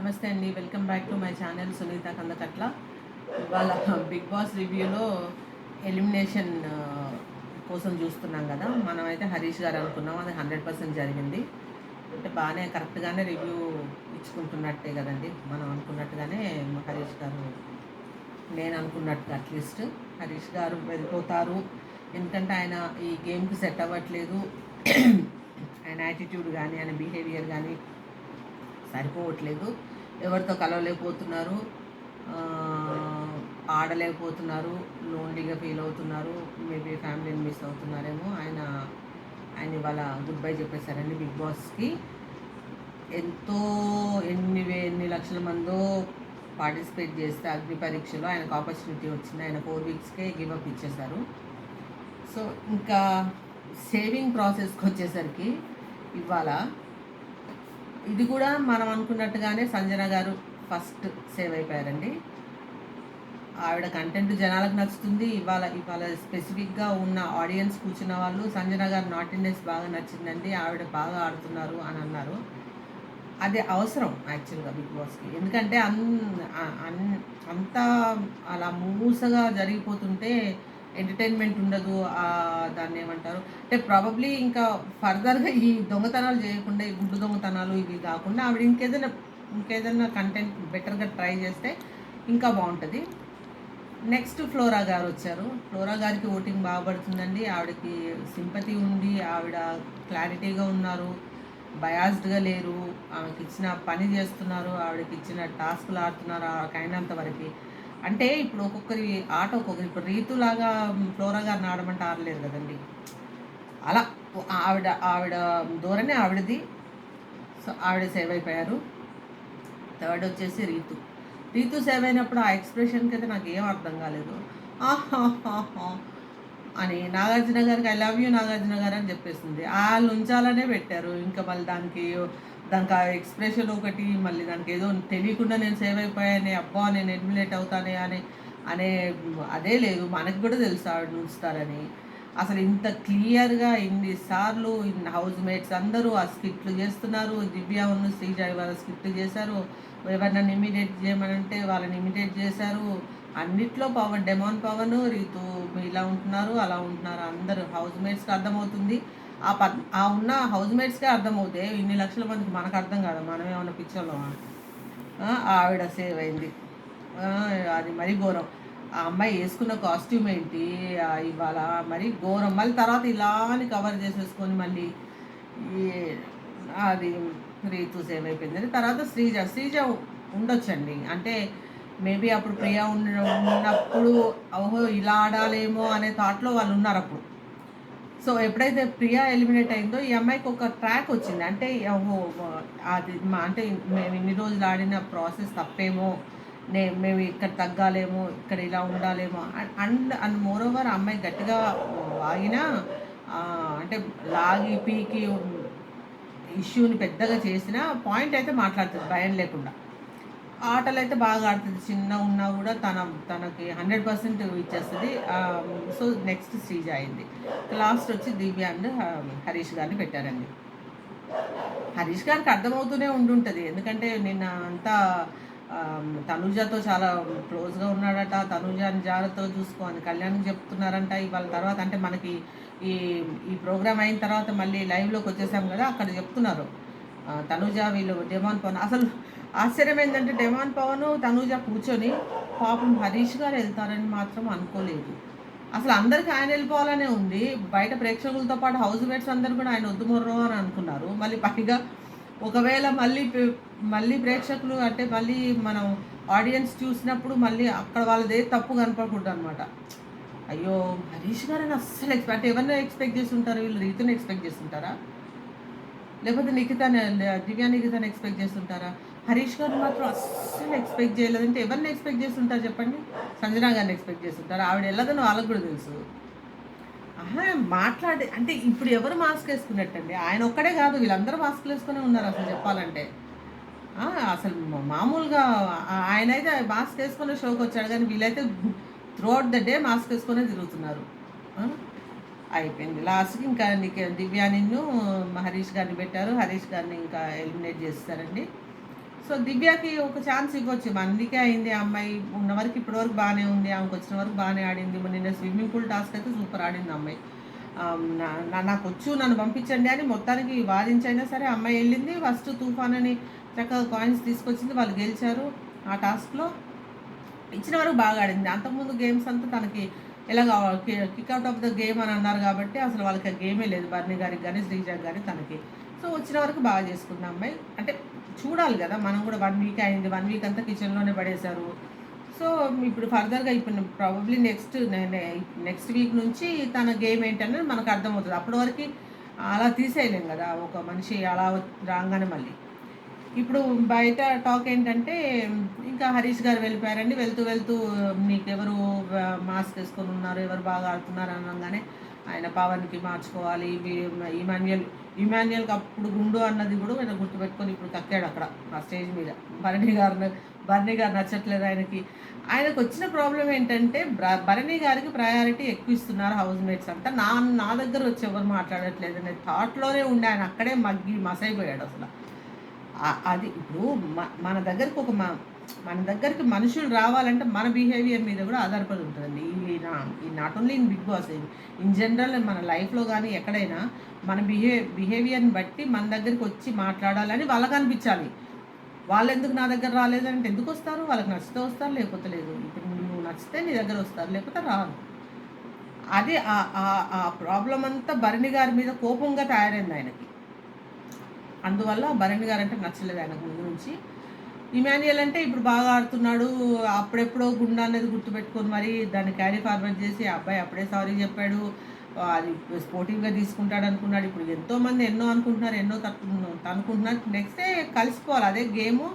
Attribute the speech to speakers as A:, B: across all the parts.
A: నమస్తే అండి, welcome back to my channel Sunitha Kandakatla. ఇవాళ బిగ్ బాస్ రివ్యూలో ఎలిమినేషన్ కోసం చూస్తున్నాం కదా. మనమైతే హరీష్ గారు అనుకున్నాం, అది 100% జరిగింది. అంటే బాగానే కరెక్ట్గానే రివ్యూ ఇచ్చుకుంటున్నట్టే కదండి. మనం అనుకున్నట్టుగానే హరీష్ గారు, నేను అనుకున్నట్టుగా అట్లీస్ట్ హరీష్ గారు వెళ్ళిపోతారు. ఎందుకంటే ఆయన ఈ గేమ్కి సెట్ అవ్వట్లేదు. ఆయన యాటిట్యూడ్ కానీ ఆయన బిహేవియర్ కానీ సరిపోవట్లేదు. ఎవరితో కలవలేకపోతున్నారు, ఆడలేకపోతున్నారు, లోన్లీగా ఫీల్ అవుతున్నారు. మేబీ ఫ్యామిలీని మిస్ అవుతున్నారేమో. ఆయన ఇవాళ గుడ్ బై చెప్పేశారండి బిగ్ బాస్కి. ఎంతో ఎన్ని లక్షల మందో పార్టిసిపేట్ చేస్తే అగ్ని పరీక్షలో ఆయనకు ఆపర్చునిటీ వచ్చింది. ఆయన 4 వీక్స్కే గివప్ ఇచ్చేశారు. సో ఇంకా సేవింగ్ ప్రాసెస్కి వచ్చేసరికి ఇవాళ ఇది కూడా మనం అనుకున్నట్టుగానే సంజన గారు ఫస్ట్ సేవ్ అయిపోయారండి. ఆవిడ కంటెంట్ జనాలకు నచ్చుతుంది. ఇవాళ స్పెసిఫిక్గా ఉన్న ఆడియన్స్ కూర్చున్న వాళ్ళు సంజన గారు నాటినెస్ బాగా నచ్చిందండి, ఆవిడ బాగా ఆడుతున్నారు అని అన్నారు. అది అవసరం యాక్చువల్గా బిగ్ బాస్కి. ఎందుకంటే అంతా అలా మూసగా జరిగిపోతుంటే ఎంటర్టైన్మెంట్ ఉండదు. దాన్ని ఏమంటారు అంటే ప్రాబబ్లీ ఇంకా ఫర్దర్గా ఈ దొంగతనాలు చేయకుండా, ఈ గుడ్డు దొంగతనాలు ఇవి కాకుండా ఆవిడ ఇంకేదైనా కంటెంట్ బెటర్గా ట్రై చేస్తే ఇంకా బాగుంటుంది. నెక్స్ట్ ఫ్లోరా గారు వచ్చారు. ఫ్లోరా గారికి ఓటింగ్ బాగా పడుతుందండి. ఆవిడకి సింపతి ఉంది, ఆవిడ క్లారిటీగా ఉన్నారు, బయాస్డ్గా లేరు, ఆమెకి ఇచ్చిన పని చేస్తున్నారు, ఆవిడకి ఇచ్చిన టాస్క్లు ఆడుతున్నారు ఆమెకైనంత వరకు. అంటే ఇప్పుడు ఒక్కొక్కరి ఆట ఒక్కొక్కరి, ఇప్పుడు రీతులాగా ఫ్లోరా గారిని ఆడమంటే ఆడలేరు కదండి. అలా ఆవిడ ధోరణి ఆవిడది. సో ఆవిడ సేవ్ అయిపోయారు. థర్డ్ వచ్చేసి రీతు సేవ్ అయినప్పుడు ఆ ఎక్స్ప్రెషన్కి అయితే నాకు ఏం అర్థం కాలేదు. ఆహాహాహా అని నాగార్జున గారికి ఐ లవ్ యూ నాగార్జున గారు అని చెప్పేసింది. వాళ్ళు ఉంచాలనే పెట్టారు. ఇంకా మళ్ళీ దానికి ఆ ఎక్స్ప్రెషన్ ఒకటి, మళ్ళీ దానికి ఏదో తెలియకుండా నేను సేవ్ అయిపోయానే, అబ్బా నేను ఎలిమినేట్ అవుతానే అనే అదే లేదు. మనకు కూడా తెలుసు ఆవిడ ఉంచుతారని. అసలు ఇంత క్లియర్గా ఇన్నిసార్లు హౌస్ మేట్స్ అందరూ ఆ స్కిట్లు చేస్తున్నారు. దివ్య ఉన్న శ్రీజ వాళ్ళ స్కిట్లు చేశారు. ఎవరినైనా ఇమిటేట్ చేయమనంటే వాళ్ళని ఇమిటేట్ చేశారు. అన్నిట్లో పవన్, డెమాన్ పవన్, రీతు ఇలా ఉంటున్నారు, అలా ఉంటున్నారు. అందరూ హౌస్ మేట్స్కి అర్థమవుతుంది. ఆ ఉన్న హౌస్ మేట్స్కే అర్థమవుతాయి. ఇన్ని లక్షల మందికి మనకు అర్థం కాదు, మనం ఏమన్నా పిక్చర్లో. ఆవిడ సేవ్ అయింది. అది మరీ ఘోరం. ఆ అమ్మాయి వేసుకున్న కాస్ట్యూమ్ ఏంటి ఇవాళ మరీ ఘోరం. మళ్ళీ తర్వాత ఇలాని కవర్ చేసేసుకొని మళ్ళీ ఈ అది రీతు సేవ్ అయిపోయింది. తర్వాత శ్రీజ ఉండొచ్చండి. అంటే మేబీ అప్పుడు ప్రియా ఉన్నప్పుడు ఓహో ఇలా ఆడాలేమో అనే థాట్లో వాళ్ళు ఉన్నారు అప్పుడు. సో ఎప్పుడైతే ప్రియా ఎలిమినేట్ అయిందో ఈ అమ్మాయికి ఒక ట్రాక్ వచ్చింది. అంటే ఓహో అది అంటే మేము ఇన్ని రోజులు ఆడిన ప్రాసెస్ తప్పేమో, మేము ఇక్కడ తగ్గాలేమో, ఇక్కడ ఇలా ఉండాలేమో అండ్ మోర్ ఓవర్ అమ్మాయి గట్టిగా ఆగినా అంటే లాగి పీకి ఇష్యూని పెద్దగా చేసిన పాయింట్ అయితే మాట్లాడుతుంది భయం లేకుండా. ఆటలు అయితే బాగా ఆడుతుంది, చిన్న ఉన్నా కూడా తనకి 100% ఇచ్చేస్తుంది. సో నెక్స్ట్ శ్రీజ అయింది. లాస్ట్ వచ్చి దివ్య అండ్ హరీష్ గారిని పెట్టారండి. హరీష్ గారికి అర్థమవుతూనే ఉండుంటుంది. ఎందుకంటే నిన్న అంతా తనుజతో చాలా క్లోజ్గా ఉన్నాడట. తనుజాని జాగ్రత్తగా చూసుకోని కళ్యాణ్కి చెప్తున్నారంట. ఇవాళ తర్వాత అంటే మనకి ఈ ప్రోగ్రామ్ అయిన తర్వాత మళ్ళీ లైవ్లోకి వచ్చేసాం కదా, అక్కడ చెప్తున్నారు తనుజ వీళ్ళు డెమాన్ పవన్. అసలు ఆశ్చర్యం ఏంటంటే డెమాన్ పవన్ తనుజ కూర్చొని పాపం హరీష్ గారు వెళ్తారని మాత్రం అనుకోలేదు. అసలు అందరికీ ఆయన వెళ్ళిపోవాలనే ఉంది. బయట ప్రేక్షకులతో పాటు హౌస్ మేట్స్ అందరూ కూడా ఆయన వద్దుమొర్రో అని అనుకున్నారు. మళ్ళీ పైగా ఒకవేళ మళ్ళీ ప్రేక్షకులు అంటే మళ్ళీ మనం ఆడియన్స్ చూసినప్పుడు మళ్ళీ అక్కడ వాళ్ళదే తప్పు కనపడకూడదు అనమాట. అయ్యో హరీష్ గారని అస్సలు అంటే ఎవరిని ఎక్స్పెక్ట్ చేస్తుంటారు వీళ్ళు? రీతుని ఎక్స్పెక్ట్ చేస్తుంటారా, లేకపోతే దివ్యా నిఖితాన్ని ఎక్స్పెక్ట్ చేస్తుంటారా? హరీష్ గారిని మాత్రం అస్సలు ఎక్స్పెక్ట్ చేయలేదంటే ఎవరిని ఎక్స్పెక్ట్ చేస్తుంటారు చెప్పండి? సంజనా గారిని ఎక్స్పెక్ట్ చేస్తుంటారు. ఆవిడ వెళ్ళదని వాళ్ళకు కూడా తెలుసు. మాట్లాడే అంటే ఇప్పుడు ఎవరు మాస్క్ వేసుకున్నట్టండి? ఆయన ఒక్కడే కాదు, వీళ్ళందరూ మాస్క్లు వేసుకునే ఉన్నారు అసలు చెప్పాలంటే. అసలు మామూలుగా ఆయన అయితే మాస్క్ వేసుకునే షోకి వచ్చాడు, కానీ వీళ్ళైతే త్రూఅవుట్ ద డే మాస్క్ వేసుకునే తిరుగుతున్నారు. అయిపోయింది. లాస్ట్కి ఇంకా దివ్యానిన్ను హరీష్ గారిని పెట్టారు. హరీష్ గారిని ఇంకా ఎలిమినేట్ చేస్తారండి. సో దివ్యకి ఒక ఛాన్స్ ఇవ్వచ్చు. 1 వీకే అయింది ఆ అమ్మాయి ఉన్న వరకు ఇప్పటి వరకు బానే ఉంది. ఆమెకొచ్చిన వరకు బానే ఆడింది. నిన్న స్విమ్మింగ్ పూల్ టాస్క్ అయితే సూపర్ ఆడింది ఆ అమ్మాయి. నాకొచ్చు నన్ను పంపించండి అని మొత్తానికి వాదించైనా సరే ఆ అమ్మాయి ఎళ్ళింది. ఫస్ట్ తుఫాన్ అని చక్కగా కాయిన్స్ తీసుకొచ్చింది. వాళ్ళు గెలిచారు ఆ టాస్క్‌లో. ఇచ్చిన వరకు బాగా ఆడింది. అంతకుముందు గేమ్స్ అంతా తనకి ఎలాగా kick out of the game అని అన్నారు కాబట్టి అసలు వాళ్ళకి ఆ గేమే లేదు. బర్నీ గారికి గాని, శ్రీజకి గాని తనకి. సో వచ్చిన వరకు బాగా చేసుకుంది ఆ అమ్మాయి. అంటే చూడాలి గదా! మనం కూడా 1 వీక్ అయింది. 1 వీక్ అంతా కిచెన్‌లోనే పడేశారు. సో ఇప్పుడు ఫర్దర్‌గా ఇప్పుడు ప్రాబబ్లీ నెక్స్ట్ వీక్ నుంచి తన గేమ్ ఏంటనేది మనకు అర్థమవుతది. అప్పటి వరకి అలా తీసేయలేం గదా! ఒక మనిషి అలా రాంగానే మళ్ళీ. ఇప్పుడు బయట టాక్ ఏంటంటే ఇంకా హరీష్ గారు వెళ్ళిపోయారండి. వెళ్తూ వెళ్తూ నీకెవరు మాస్క్ ఏసుకొని ఉన్నారు, ఎవరు బాగా ఆడుతున్నారు అనంగానే ఆయన పవన్‌కి మార్చుకోవాలి. ఇమాన్యుయల్‌కి అప్పుడు గుండు అన్నది కూడా ఆయన గుర్తుపెట్టుకొని ఇప్పుడు కక్కాడు అక్కడ ఆ స్టేజ్ మీద. భరణి గారు నచ్చట్లేదు ఆయనకి. ఆయనకొచ్చిన ప్రాబ్లమ్ ఏంటంటే భరణి గారికి ప్రయారిటీ ఎక్కువ ఇస్తున్నారు హౌస్ మేట్స్ అంతా. నా దగ్గర వచ్చి ఎవరు మాట్లాడట్లేదు అనే థాట్‌లోనే ఉండి ఆయన అక్కడే మగ్గి మసైపోయాడు అసల. అది ఇప్పుడు మన దగ్గరికి మన దగ్గరికి మనుషులు రావాలంటే మన బిహేవియర్ మీద కూడా ఆధారపడి ఉంటుందండి. ఈ not only in Bigg Boss, in general మన లైఫ్‌లో గానీ ఎక్కడైనా మన బిహేవియర్‌ని బట్టి మన దగ్గరికి వచ్చి మాట్లాడాలని వాళ్ళకి అనిపించాలి. వాళ్ళెందుకు నా దగ్గర రాలేదంటే ఎందుకొస్తారు? వాళ్ళకి నచ్చితే వస్తారు, లేకపోతే లేదు. ఇప్పుడు నువ్వు నచ్చితే నీ దగ్గర వస్తారు, లేకపోతే రారు. అదే ఆ ప్రాబ్లమ్ అంతా భరణి గారి మీద కోపంగా తయారైంది ఆయనకి. అందువల్ల భరణి గారంటే నచ్చలేదు ఆయనకు ముందు నుంచి. ఇమాన్యుయల్ అంటే ఇప్పుడు బాగా ఆడుతున్నాడు. అప్పుడెప్పుడో గుండా అనేది గుర్తుపెట్టుకొని మరి దాన్ని క్యారీ ఫార్వర్డ్ చేసి ఆ అబ్బాయి అప్పుడే సారీ చెప్పాడు. అది స్పోర్టివ్‌గా తీసుకుంటాడు అనుకున్నాడు. ఇప్పుడు ఎంతోమంది ఎన్నో అనుకుంటున్నారు, ఎన్నో అనుకుంటున్నారు. నెక్స్ట్ డే కలిసిపోవాలి. అదే గేము,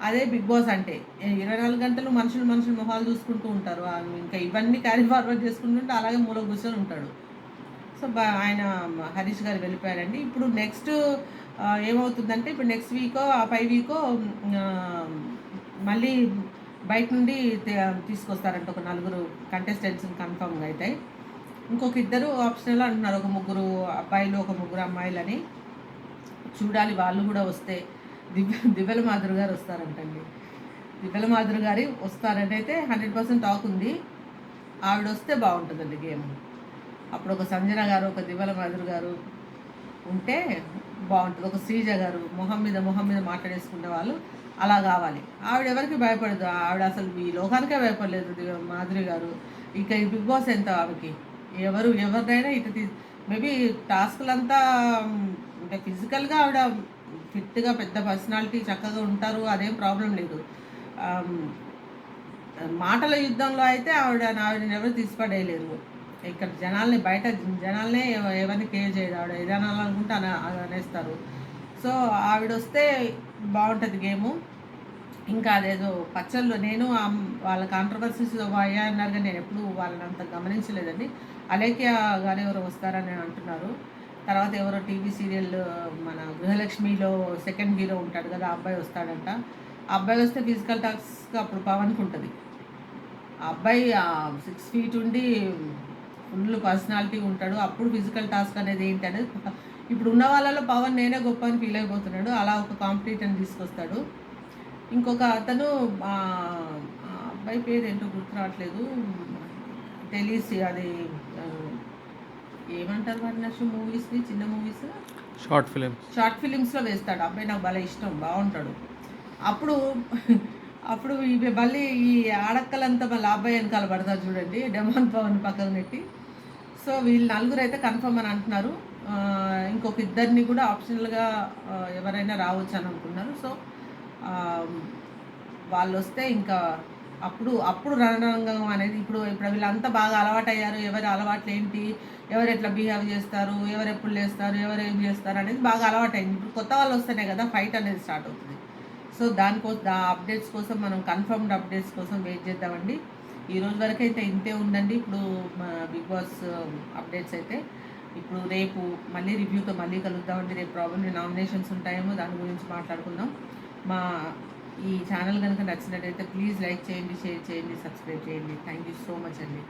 A: అదే బిగ్ బాస్ అంటే. 24 గంటలు మనుషులు మొహాలు చూసుకుంటూ ఉంటారు. ఇంకా ఇవన్నీ క్యారీ ఫార్వర్డ్ చేసుకుంటుంటే అలాగే మూల కూర్చొని ఉంటాడు. సో, ఆయన హరీష్ గారు వెళ్ళిపోయారండి. ఇప్పుడు నెక్స్ట్ ఏమవుతుందంటే ఇప్పుడు నెక్స్ట్ వీకో, ఆ పై వీకో మళ్ళీ బయట నుండి తీసుకొస్తారంట ఒక నలుగురు కంటెస్టెంట్స్‌ని కన్ఫర్మ్‌గా అయితే. ఇంకొక ఇద్దరు ఆప్షనల్ అంటున్నారు. ఒక ముగ్గురు అబ్బాయిలు, ఒక ముగ్గురు అమ్మాయిలని. చూడాలి వాళ్ళు కూడా వస్తే. దివ్యల మాధురి గారు వస్తారంటండి. దివ్యల మాధురి గారు వస్తారంటైతే 100% టాక్ ఉంది. ఆవిడొస్తే బాగుంటుందండి గేమ్. అప్పుడు ఒక సంజన గారు, ఒక దివ్యల మాధురి గారు ఉంటే బాగుంటుంది. ఒక శ్రీజ గారు మొహం మీద మాట్లాడేసుకునే వాళ్ళు అలా కావాలి. ఆవిడ ఎవరికి భయపడదు. ఆవిడ అసలు ఈ లోకానికే భయపడలేదు మాధురి గారు. ఇక ఈ బిగ్ బాస్ ఎంత ఆమెకి ఎవరినైనా మేబీ టాస్క్లంతా అంటే ఫిజికల్గా ఆవిడ ఫిట్గా పెద్ద పర్సనాలిటీ చక్కగా ఉంటారు. అదేం ప్రాబ్లం లేదు. మాటల యుద్ధంలో అయితే ఆవిడని ఎవరు తీసిపడేయలేరు. ఇక్కడ బయట జనాలనే ఎవరిని కేర్ చేయదు. ఆవిడ ఏదైనా అనుకుంటే అనేస్తారు. సో ఆవిడొస్తే బాగుంటుంది గేము. ఇంకా అదేదో పచ్చళ్ళు నేను వాళ్ళ కాంట్రవర్సీస్ అయ్యాయి అన్నారు కానీ నేను ఎప్పుడు వాళ్ళని అంత గమనించలేదండి. అలేఖ్య గారు ఎవరో వస్తారని అంటున్నారు. తర్వాత ఎవరో టీవీ సీరియల్ మన గృహలక్ష్మిలో సెకండ్ హీరో ఉంటాడు కదా, ఆ అబ్బాయి వస్తాడంట. ఆ అబ్బాయి వస్తే ఫిజికల్ టాస్క్ అప్పుడు పవన్కి ఉంటుంది. ఆ అబ్బాయి 6 ఫీట్ ఉండి ఫుల్ పర్సనాలిటీ ఉంటాడు. అప్పుడు ఫిజికల్ టాస్క్ అనేది ఏంటి అనేది ఇప్పుడు ఉన్న వాళ్ళలో పవన్ నేనే గొప్ప అని ఫీల్ అయిపోతున్నాడు. అలా ఒక కాంపిటీటర్ని తీసుకొస్తాడు. ఇంకొక అతను అబ్బాయి పేరు ఏంటో గుర్తు రావట్లేదు. తెలిసి అది ఏమంటారు వాడిని మూవీస్ని, చిన్న మూవీస్ షార్ట్ ఫిలిమ్స్లో వేస్తాడు. అబ్బాయి నాకు భలే ఇష్టం, బాగుంటాడు. అప్పుడు మళ్ళీ ఈ ఆడక్కలంతా మళ్ళీ అబ్బాయి వెనకాల పడతారు చూడండి, డెమాన్ పవన్ పక్కన పెట్టి. సో వీళ్ళు నలుగురు అయితే కన్ఫర్మ్ అని అంటున్నారు. ఇంకొక ఇద్దరిని కూడా ఆప్షనల్గా ఎవరైనా రావచ్చు అని అనుకున్నారు. సో వాళ్ళు వస్తే ఇంకా అప్పుడు రణరంగం అనేది ఇప్పుడు వీళ్ళంతా బాగా అలవాటయ్యారు. ఎవరి అలవాట్లు ఏంటి, ఎవరు ఎట్లా బిహేవ్ చేస్తారు, ఎవరు ఎప్పుడు లేస్తారు, ఎవరు ఏం చేస్తారు అనేది బాగా అలవాటైంది. ఇప్పుడు కొత్త వాళ్ళు వస్తేనే కదా ఫైట్ అనేది స్టార్ట్ అవుతుంది. సో దానికోసం ఆ అప్డేట్స్ కోసం మనం కన్ఫర్మ్డ్ అప్డేట్స్ కోసం వెయిట్ చేద్దామండి. ఈ రోజు వరకు అయితే ఇంతే ఉందండి. ఇప్పుడు బిగ్ బాస్ అప్డేట్స్ అయితే ఇప్పుడు రేపు మళ్ళీ రివ్యూతో మళ్ళీ కలుద్దామండి. రేపు ప్రాబ్లమ్ నామినేషన్స్ ఉంటాయేమో, దాని గురించి మాట్లాడుకుందాం. మా ఈ ఛానల్ కనుక నచ్చినట్టయితే ప్లీజ్ లైక్ చేయండి, షేర్ చేయండి, సబ్స్క్రైబ్ చేయండి. థ్యాంక్ యూ సో మచ్ అండి.